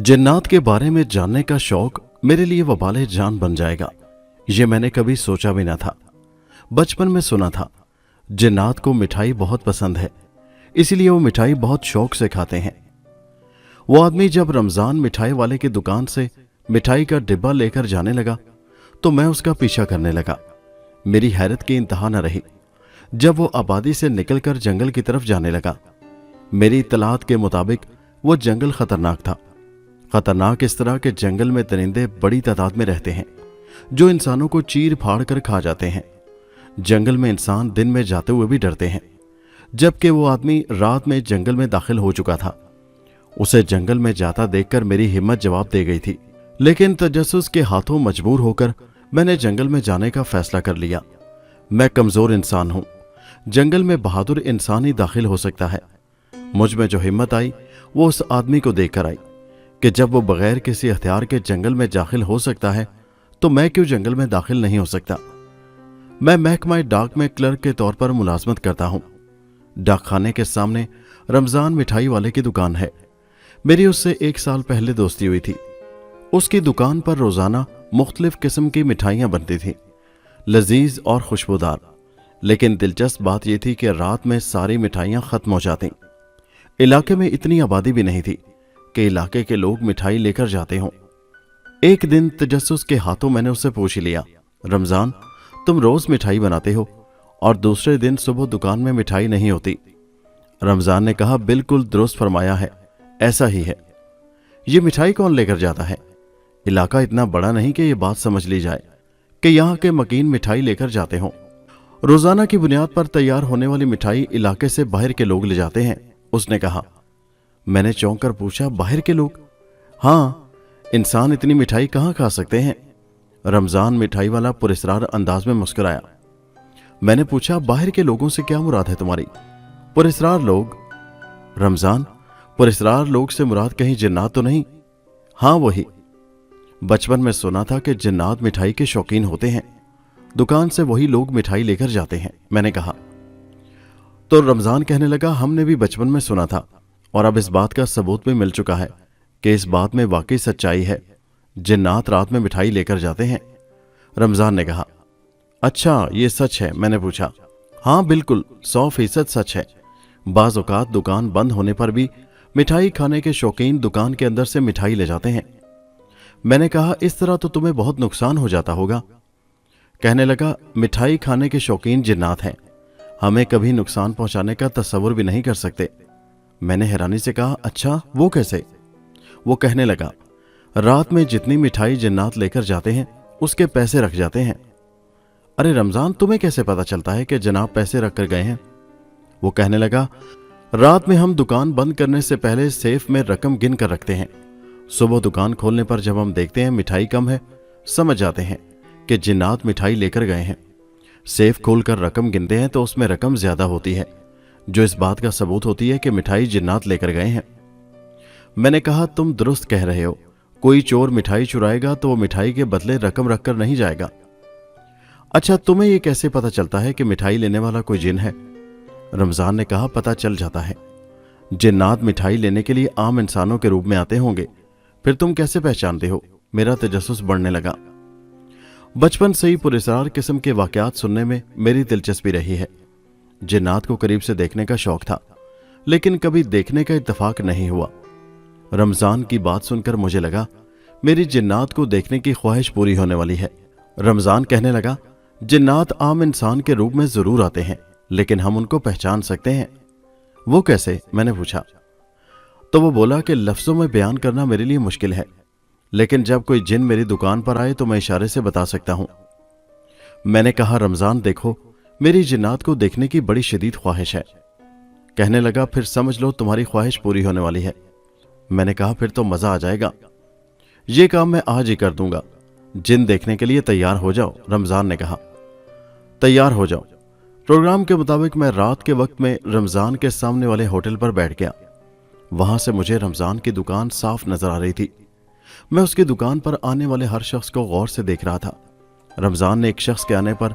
जिन्नात के बारे में जानने का शौक मेरे लिए वबाले जान बन जाएगा, ये मैंने कभी सोचा भी ना था। बचपन में सुना था जिन्नात को मिठाई बहुत पसंद है, इसीलिए वो मिठाई बहुत शौक से खाते हैं। वो आदमी जब रमजान मिठाई वाले की दुकान से मिठाई का डिब्बा लेकर जाने लगा तो मैं उसका पीछा करने लगा। मेरी हैरत की इंतहा न रही जब वो आबादी से निकलकर जंगल की तरफ जाने लगा। मेरी इत्तलात के मुताबिक वो जंगल खतरनाक था। खतरनाक इस तरह के जंगल में दरिंदे बड़ी तादाद में रहते हैं जो इंसानों को चीर फाड़ कर खा जाते हैं। जंगल में इंसान दिन में जाते हुए भी डरते हैं, जबकि वो आदमी रात में जंगल में दाखिल हो चुका था। उसे जंगल में जाता देखकर मेरी हिम्मत जवाब दे गई थी, लेकिन तजस्सुस के हाथों मजबूर होकर मैंने जंगल में जाने का फैसला कर लिया। मैं कमजोर इंसान हूं, जंगल में बहादुर इंसान ही दाखिल हो सकता है। मुझ में जो हिम्मत आई वो उस आदमी को देखकर आई कि जब वो बगैर किसी हथियार के जंगल में दाखिल हो सकता है तो मैं क्यों जंगल में दाखिल नहीं हो सकता। मैं महकमा डाक में क्लर्क के तौर पर मुलाजमत करता हूं। डाकखाने के सामने रमजान मिठाई वाले की दुकान है। मेरी उससे 1 साल पहले दोस्ती हुई थी। उसकी दुकान पर रोजाना मुख्तलिफ किस्म की मिठाइयां बनती थी, लजीज और खुशबूदार। लेकिन दिलचस्प बात यह थी कि रात में सारी मिठाइयां खत्म हो जाती। इलाके में इतनी आबादी भी नहीं थी कि इलाके के लोग मिठाई लेकर जाते हों। एक दिन तजस्सुस के हाथों मैंने उससे पूछ लिया, रमजान तुम रोज मिठाई बनाते हो और दूसरे दिन सुबह दुकान में मिठाई नहीं होती। रमजान ने कहा, बिल्कुल दुरुस्त फरमाया है, ऐसा ही है। ये मिठाई कौन लेकर जाता है? इलाका इतना बड़ा नहीं कि ये बात समझ ली जाए कि यहाँ के मकीन मिठाई लेकर जाते हों। रोजाना की बुनियाद पर तैयार होने वाली मिठाई इलाके से बाहर के लोग ले जाते हैं, उसने कहा। मैंने चौंक कर पूछा, बाहर के लोग? हाँ, इंसान इतनी मिठाई कहाँ खा सकते हैं? रमजान मिठाई वाला पुरस्रार अंदाज में मुस्कुराया। मैंने पूछा, बाहर के लोगों से क्या मुराद है तुम्हारी? पुरस्रार लोग? रमजान, पुरस्रार लोग से मुराद कहीं जिन्नात तो नहीं? हाँ वही। बचपन में सुना था कि जिन्नात मिठाई के शौकीन होते हैं, दुकान से वही लोग मिठाई लेकर जाते हैं, मैंने कहा। तो रमजान कहने लगा, हमने भी बचपन में सुना था और अब इस बात का सबूत भी मिल चुका है कि इस बात में वाकई सच्चाई है, जिन्नात रात में मिठाई लेकर जाते हैं। रमजान ने कहा, अच्छा ये सच है? मैंने पूछा। हाँ बिल्कुल, 100% सच है। बाज़ औक़ात दुकान बंद होने पर भी मिठाई खाने के शौकीन दुकान के अंदर से मिठाई ले जाते हैं। मैंने कहा, इस तरह तो तुम्हें बहुत नुकसान हो जाता होगा। कहने लगा, मिठाई खाने के शौकीन जिन्नात हैं, हमें कभी नुकसान पहुंचाने का तस्वुर भी नहीं कर सकते। मैंने हैरानी से कहा, अच्छा वो कैसे? वो कहने लगा, रात में जितनी मिठाई जिन्नात लेकर जाते हैं उसके पैसे रख जाते हैं। अरे रमजान, तुम्हें कैसे पता चलता है कि जनाब पैसे रख कर गए हैं? वो कहने लगा, रात में हम दुकान बंद करने से पहले सेफ में रकम गिन कर रखते हैं। सुबह दुकान खोलने पर जब हम देखते हैं मिठाई कम है, समझ जाते हैं कि जिन्नात मिठाई लेकर गए हैं। सेफ खोलकर रकम गिनते हैं तो उसमें रकम ज्यादा होती है, जो इस बात का सबूत होती है कि मिठाई जिन्नात लेकर गए हैं। मैंने कहा, तुम दुरुस्त कह रहे हो, कोई चोर मिठाई चुराएगा तो वो मिठाई के बदले रकम रखकर नहीं जाएगा। अच्छा, तुम्हें यह कैसे पता चलता है कि मिठाई लेने वाला कोई जिन है? रमजान ने कहा, पता चल जाता है। जिन्नात मिठाई लेने के लिए आम इंसानों के रूप में आते होंगे, फिर तुम कैसे पहचानते हो? मेरा तजस्सुस बढ़ने लगा। बचपन से ही पुरस्रार किस्म के वाकयात सुनने में मेरी दिलचस्पी रही है। जिन्नात को करीब से देखने का शौक था, लेकिन कभी देखने का इत्तेफाक नहीं हुआ। रमजान की बात सुनकर मुझे लगा मेरी जिन्नात को देखने की ख्वाहिश पूरी होने वाली है। रमजान कहने लगा, जिन्नात आम इंसान के रूप में जरूर आते हैं, लेकिन हम उनको पहचान सकते हैं। वो कैसे? मैंने पूछा। तो वो बोला कि लफ्जों में बयान करना मेरे लिए मुश्किल है, लेकिन जब कोई जिन मेरी दुकान पर आए तो मैं इशारे से बता सकता हूं। मैंने कहा, रमजान देखो, मेरी जिन्नात को देखने की बड़ी शदीद ख्वाहिश है। कहने लगा, फिर समझ लो तुम्हारी ख्वाहिश पूरी होने वाली है। मैंने कहा, फिर तो मजा आ जाएगा, ये काम मैं आज ही कर दूंगा। जिन देखने के लिए तैयार हो जाओ, रमजान ने कहा। तैयार हो जाओ। प्रोग्राम के मुताबिक मैं रात के वक्त में रमजान के सामने वाले होटल पर बैठ गया। वहां से मुझे रमजान की दुकान साफ नजर आ रही थी। मैं उसकी दुकान पर आने वाले हर शख्स को गौर से देख रहा था। रमजान ने एक शख्स के आने पर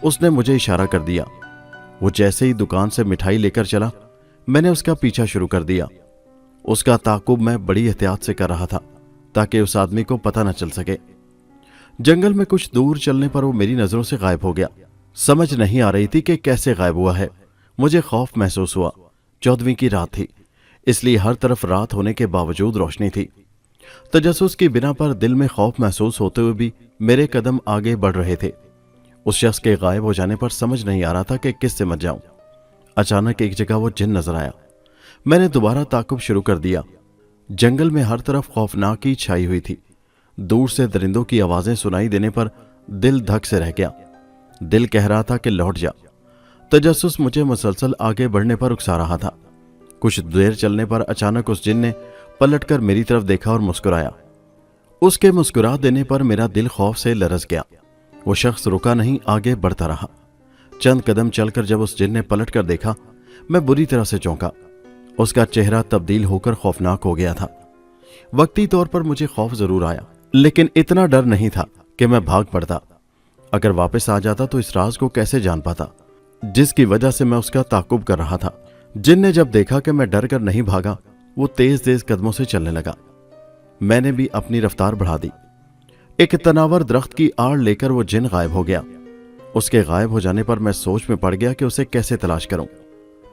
उसने मुझे इशारा कर दिया। वो जैसे ही दुकान से मिठाई लेकर चला, मैंने उसका पीछा शुरू कर दिया। उसका ताकुब मैं बड़ी एहतियात से कर रहा था ताकि उस आदमी को पता न चल सके। जंगल में कुछ दूर चलने पर वो मेरी नजरों से गायब हो गया। समझ नहीं आ रही थी कि कैसे गायब हुआ है। मुझे खौफ महसूस हुआ। 14वीं की रात थी, इसलिए हर तरफ रात होने के बावजूद रोशनी थी। तजस्सुस की बिना पर दिल में खौफ महसूस होते हुए भी मेरे कदम आगे बढ़ रहे थे। उस शख्स के गायब हो जाने पर समझ नहीं आ रहा था कि किससे मच जाऊं। अचानक एक जगह वो जिन नजर आया। मैंने दोबारा ताकुब शुरू कर दिया। जंगल में हर तरफ खौफनाकी छाई हुई थी। दूर से दरिंदों की आवाजें सुनाई देने पर दिल धक से रह गया। दिल कह रहा था कि लौट जा। तजस्सुस मुझे मुसलसल आगे बढ़ने पर उकसा रहा था। कुछ देर चलने पर अचानक उस जिन ने पलटकर मेरी तरफ देखा और मुस्कुराया। उसके मुस्कुरा देने पर मेरा दिल खौफ से लरस गया। वो शख्स रुका नहीं, आगे बढ़ता रहा। चंद कदम चलकर जब उस जिन ने पलटकर देखा, मैं बुरी तरह से चौंका। उसका चेहरा तब्दील होकर खौफनाक हो गया था। वक्ती तौर पर मुझे खौफ जरूर आया, लेकिन इतना डर नहीं था कि मैं भाग पड़ता। अगर वापस आ जाता तो इस राज को कैसे जान पाता जिसकी वजह से मैं उसका ताकुब कर रहा था। जिन ने जब देखा कि मैं डर कर नहीं भागा, वो तेज तेज कदमों से चलने लगा। मैंने भी अपनी रफ्तार बढ़ा दी। एक तनावर दरख्त की आड़ लेकर वो जिन गायब हो गया। उसके गायब हो जाने पर मैं सोच में पड़ गया कि उसे कैसे तलाश करूं।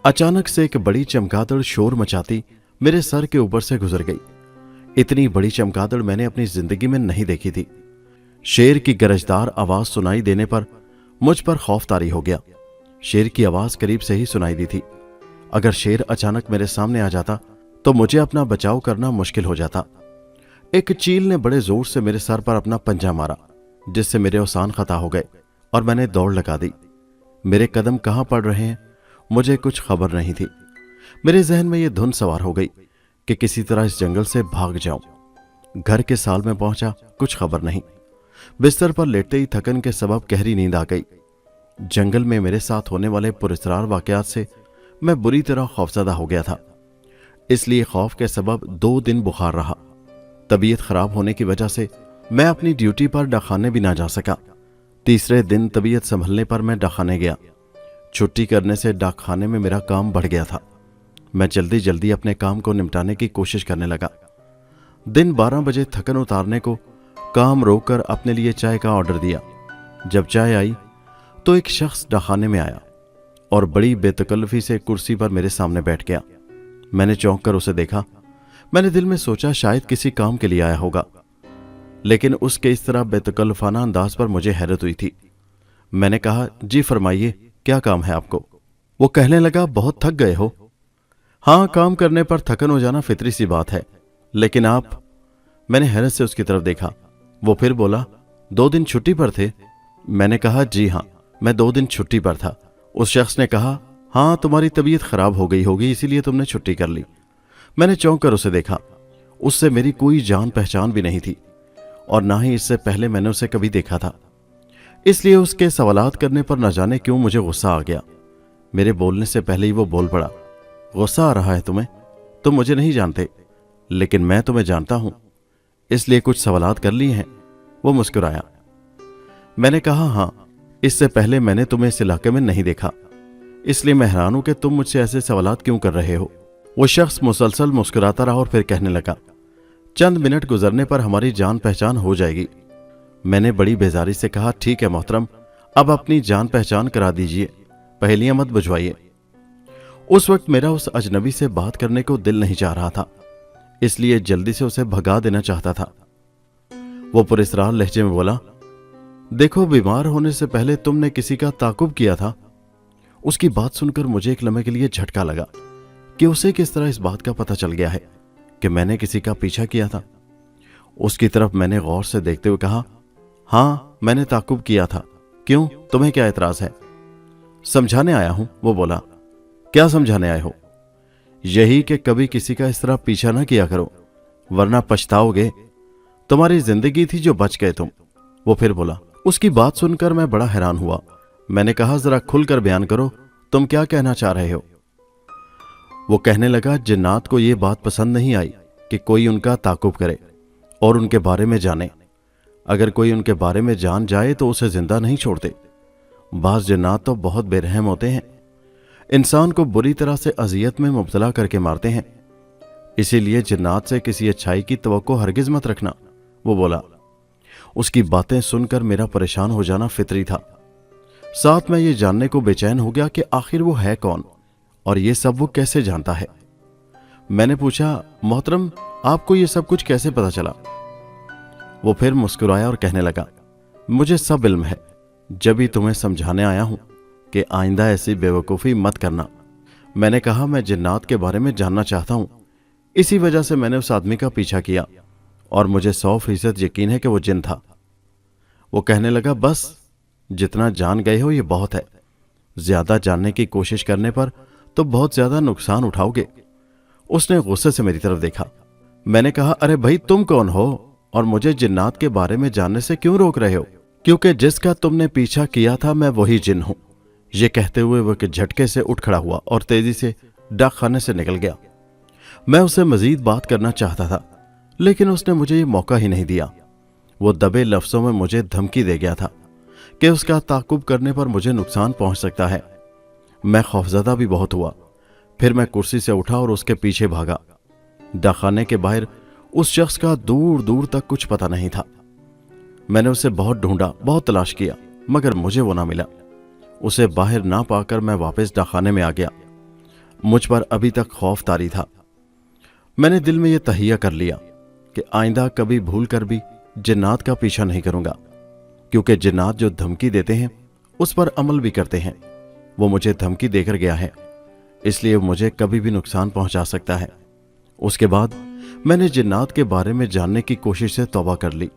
अचानक से एक बड़ी चमगादड़ शोर मचाती मेरे सर के ऊपर से गुजर गई। इतनी बड़ी चमगादड़ मैंने अपनी जिंदगी में नहीं देखी थी। शेर की गरजदार आवाज सुनाई देने पर मुझ पर खौफ तारी हो गया। शेर की आवाज करीब से ही सुनाई दी थी। अगर शेर अचानक मेरे सामने आ जाता तो मुझे अपना बचाव करना मुश्किल हो जाता। एक चील ने बड़े जोर से मेरे सर पर अपना पंजा मारा, जिससे मेरे औसान खता हो गए और मैंने दौड़ लगा दी। मेरे कदम कहाँ पड़ रहे हैं मुझे कुछ खबर नहीं थी। मेरे जहन में यह धुन सवार हो गई कि किसी तरह इस जंगल से भाग जाऊं। घर के साल में पहुंचा, कुछ खबर नहीं। बिस्तर पर लेटते ही थकन के सबब गहरी नींद आ गई। जंगल में मेरे साथ होने वाले पुरस्कार वाकयात से मैं बुरी तरह खौफजदा हो गया था। इसलिए खौफ के सबब 2 दिन बुखार रहा। तबीयत खराब होने की वजह से मैं अपनी ड्यूटी पर डाकखाने भी ना जा सका। तीसरे दिन तबीयत संभलने पर मैं डाकखाने गया। छुट्टी करने से डाकखाने में मेरा काम बढ़ गया था। मैं जल्दी जल्दी अपने काम को निपटाने की कोशिश करने लगा। दिन 12 बजे थकन उतारने को काम रोककर अपने लिए चाय का ऑर्डर दिया। जब चाय आई तो एक शख्स डाकखाने में आया और बड़ी बेतकल्लफी से कुर्सी पर मेरे सामने बैठ गया। मैंने चौंक कर उसे देखा। मैंने दिल में सोचा शायद किसी काम के लिए आया होगा, लेकिन उसके इस तरह बेतकल्लफाना अंदाज पर मुझे हैरत हुई थी। मैंने कहा, जी फरमाइए, क्या काम है आपको? वो कहने लगा, बहुत थक गए हो? हाँ, काम करने पर थकन हो जाना फितरी सी बात है, लेकिन आप? मैंने हैरत से उसकी तरफ देखा। वो फिर बोला, 2 दिन छुट्टी पर थे? मैंने कहा, जी हाँ, मैं 2 दिन छुट्टी पर था। उस शख्स ने कहा, हाँ, तुम्हारी तबीयत खराब हो गई होगी, इसीलिए तुमने छुट्टी कर ली। मैंने चौंक कर उसे देखा। उससे मेरी कोई जान पहचान भी नहीं थी और ना ही इससे पहले मैंने उसे कभी देखा था। इसलिए उसके सवालात करने पर न जाने क्यों मुझे गुस्सा आ गया। मेरे बोलने से पहले ही वो बोल पड़ा, गुस्सा आ रहा है तुम्हें? तुम मुझे नहीं जानते, लेकिन मैं तुम्हें जानता हूं, इसलिए कुछ सवालात कर लिए हैं। वो मुस्कुराया। मैंने कहा, हाँ, इससे पहले मैंने तुम्हें इस इलाके में नहीं देखा, इसलिए मैं हैरान हूं कि तुम मुझसे ऐसे सवालात क्यों कर रहे हो। वो शख्स मुसलसल मुस्कुराता रहा और फिर कहने लगा, चंद मिनट गुजरने पर हमारी जान पहचान हो जाएगी। मैंने बड़ी बेजारी से कहा, ठीक है मोहतरम, अब अपनी जान पहचान करा दीजिए, पहेलियां मत बुझवाइए। उस वक्त मेरा उस अजनबी से बात करने को दिल नहीं चाह रहा था, इसलिए जल्दी से उसे भगा देना चाहता था। वो पुरस्कार लहजे में बोला, देखो, बीमार होने से पहले तुमने किसी का ताकुब किया था। उसकी बात सुनकर मुझे एक लम्हे के लिए झटका लगा कि उसे किस तरह इस बात का पता चल गया है कि मैंने किसी का पीछा किया था। उसकी तरफ मैंने गौर से देखते हुए कहा, हाँ, मैंने ताकुब किया था। क्यों, तुम्हें क्या एतराज है? समझाने आया हूं, वो बोला। क्या समझाने आए हो? यही कि कभी किसी का इस तरह पीछा ना किया करो, वरना पछताओगे। तुम्हारी जिंदगी थी जो बच गए तुम। वो फिर बोला। उसकी बात सुनकर मैं बड़ा हैरान हुआ। मैंने कहा, जरा खुलकर बयान करो, तुम क्या कहना चाह रहे हो? वो कहने लगा, जिन्नात को यह बात पसंद नहीं आई कि कोई उनका ताकुब करे और उनके बारे में जाने। अगर कोई उनके बारे में जान जाए तो उसे जिंदा नहीं छोड़ते। बाज जिन्नात तो बहुत बेरहम होते हैं, इंसान को बुरी तरह से अजियत में मुब्तला करके मारते हैं। इसीलिए जिन्नात से किसी अच्छाई की तवक्को हरगिज मत रखना, वो बोला। उसकी बातें सुनकर मेरा परेशान हो जाना फितरी था। साथ में ये जानने को बेचैन हो गया कि आखिर वो है कौन और ये सब वो कैसे जानता है। मैंने पूछा, मोहतरम आपको ये सब कुछ कैसे पता चला? वो फिर मुस्कुराया और कहने लगा, मुझे सब इल्म है, जब भी तुम्हें समझाने आया हूं कि आइंदा ऐसी बेवकूफ़ी मत करना। मैंने कहा, मैं जिन्नात के बारे में जानना चाहता हूं, इसी वजह से मैंने उस आदमी का पीछा किया और मुझे 100% यकीन है कि वो जिन था। वो कहने लगा, बस जितना जान गए हो ये बहुत है, ज्यादा जानने की कोशिश करने पर तो बहुत ज्यादा नुकसान उठाओगे। उसने गुस्से से मेरी तरफ देखा। मैंने कहा, अरे भाई तुम कौन हो और मुझे जिन्नात के बारे में जानने से क्यों रोक रहे हो? क्योंकि जिसका तुमने पीछा किया था मैं वही जिन हूं। ये कहते हुए वो एक झटके से उठ खड़ा हुआ और तेजी से डाक खाने से निकल गया। मैं उससे मजीद बात करना चाहता था, लेकिन उसने मुझे ये मौका ही नहीं दिया। वो दबे लफ्जों में मुझे धमकी दे गया था कि उसका ताकुब करने पर मुझे नुकसान पहुंच सकता है। मैं खौफजदा भी बहुत हुआ। फिर मैं कुर्सी से उठा और उसके पीछे भागा। डाकखाने के बाहर उस शख्स का दूर दूर तक कुछ पता नहीं था। मैंने उसे बहुत ढूंढा, बहुत तलाश किया, मगर मुझे वो ना मिला। उसे बाहर ना पाकर मैं वापस डाकखाने में आ गया। मुझ पर अभी तक खौफ तारी था। मैंने दिल में यह तहिया कर लिया कि आइंदा कभी भूल कर भी जिन्नात का पीछा नहीं करूंगा, क्योंकि जिन्नात जो धमकी देते हैं उस पर अमल भी करते हैं। वो मुझे धमकी देकर गया है, इसलिए मुझे कभी भी नुकसान पहुंचा सकता है। उसके बाद मैंने जिन्नात के बारे में जानने की कोशिश से तौबा कर ली।